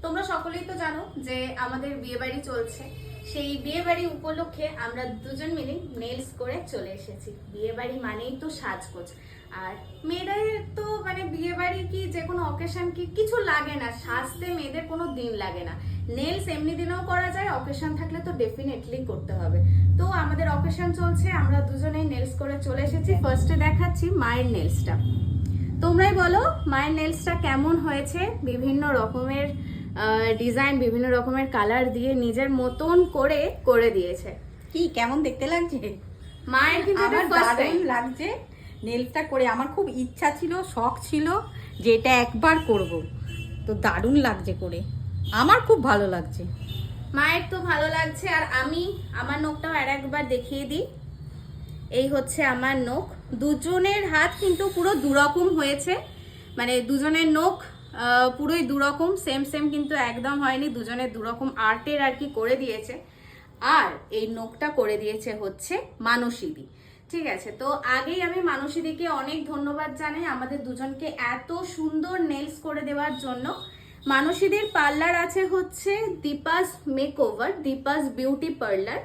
তোমরা সকলেই তো জানো যে আমাদের বিয়ে বাড়ি চলছে। সেই বিয়ে বাড়ি উপলক্ষে আমরা দুজন মিলে নেলস করে চলে এসেছি। বিয়ে বাড়ি মানেই তো সাজগোজ, আর মেয়েদের তো মানে বিয়ে বাড়ি কি যে কোনো অকেশন কি কিছু লাগে না, সাজতে মেয়েদের কোনো দিন লাগে না। নেলস এমনি দিনেও করা যায়, অকেশন থাকলে তো ডেফিনেটলি করতে হবে। তো আমাদের অকেশন চলছে, আমরা দুজনেই নেলস করে চলে এসেছি। ফার্স্টে দেখাচ্ছি মায়ের নেলসটা। তোমরাই বলো মায়ের নেলসটা কেমন হয়েছে। বিভিন্ন রকমের ডিজাইন, বিভিন্ন রকমের কালার দিয়ে নিজের মতন করে করে দিয়েছে। কি কেমন দেখতে লাগছে? মায়ের কিন্তু আমার ফার্স্ট দারুণ টাইম লাগছে নেলটা করে। আমার খুব ইচ্ছা ছিল, শখ ছিল যে এটা একবার করব, তো দারুণ লাগছে করে, আমার খুব ভালো লাগছে। মায়ের তো ভালো লাগছে। আর আমি আমার নখটাও আর একবার দেখিয়ে দিই। এই হচ্ছে আমার নখ। দুজনের হাত কিন্তু পুরো দুরকম হয়েছে, মানে দুজনের নখ পুরোই দুরকম, সেম সেম কিন্তু একদম হয়নি। দুজনের দুরকম আর্টের আর কি করে দিয়েছে। আর এই নখটা করে দিয়েছে হচ্ছে মানসীদি। ঠিক আছে, তো আগেই আমি মানসীদিকে অনেক ধন্যবাদ জানাই আমাদের দুজনকে এত সুন্দর নেলস করে দেওয়ার জন্য। মানসীদির পার্লার আছে হচ্ছে Deepa's makeover, Deepa's beauty parlour.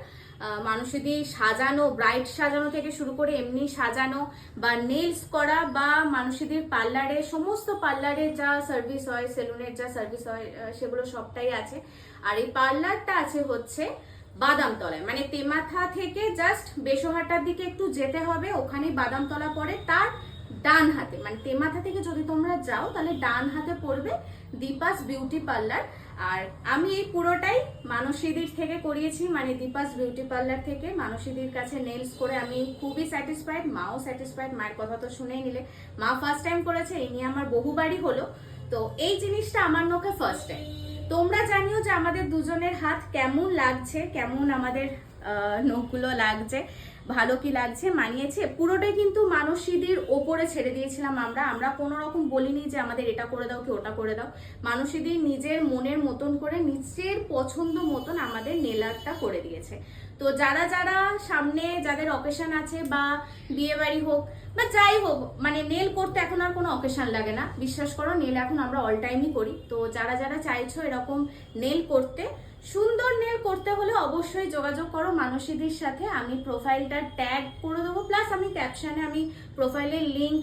মানুষেদি সাজানো, ব্রাইট সাজানো থেকে শুরু করে এমনি সাজানো বা নেলস করা বা মানুষেদের পার্লারে সমস্ত পার্লারের যা সার্ভিস হয়, সেলুনের যা সার্ভিস হয় সেগুলো সবটাই আছে। আর এই পার্লারটা আছে হচ্ছে বাদামতলায়, মানে তেমাথা থেকে জাস্ট বেশহাটার দিকে একটু যেতে হবে, ওখানে বাদামতলা পড়ে। তার ডান হাতে, মানে তেমাথা থেকে যদি তোমরা যাও তাহলে ডান হাতে পড়বে দীপাস বিউটি পার্লার। আর আমি এই পুরোটাই মানসীদির থেকে করিয়েছি, মানে দীপাস বিউটি পার্লার থেকে মানসীদির কাছে নেলস করে আমি খুবই স্যাটিসফাইড, মাও স্যাটিসফাইড। মায়ের কথা তো শুনেই নিলে, মা ফার্স্ট টাইম করেছে, এই নিয়ে আমার বহুবারই হলো। তো এই জিনিসটা আমার নখে ফার্স্ট টাইম। তোমরা জানিও যে আমাদের দুজনের হাত কেমন লাগছে, কেমন আমাদের নখগুলো লাগছে, ভালো কি লাগছে, মানিয়েছে। পুরোটাই কিন্তু মানসীদির ওপরে ছেড়ে দিয়েছিলাম আমরা কোনো রকম বলিনি যে আমাদের এটা করে দাও কি ওটা করে দাও। মানসীদি নিজের মনের মতন করে নিজের পছন্দ মতন আমাদের নেল আর্টটা করে দিয়েছে। তো যারা যারা সামনে যাদের অকেশন আছে বা বিয়ে বাড়ি হোক বা যাই হোক, মানে নেল করতে এখন আর কোনো অকেশন লাগে না, বিশ্বাস করো। নেল এখন আমরা অল টাইমই করি। তো যারা যারা চাইছো এরকম নেল করতে, সুন্দর নেল করতে হলে অবশ্যই যোগাযোগ করো মানসীদির সাথে। আমি প্রোফাইলটা ট্যাগ করে দেবো, প্লাস আমি ক্যাপশনে আমি প্রোফাইলের লিঙ্ক,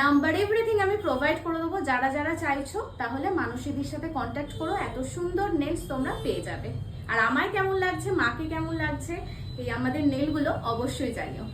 নাম্বার, এভরিথিং আমি প্রোভাইড করে দেবো। যারা যারা চাইছো তাহলে মানসীদির সাথে কন্ট্যাক্ট করো, এত সুন্দর নেলস তোমরা পেয়ে যাবে। আর আমার কেমন লাগছে, মাকে কেমন লাগছে এই আমাদের নেলগুলো অবশ্যই জানিও।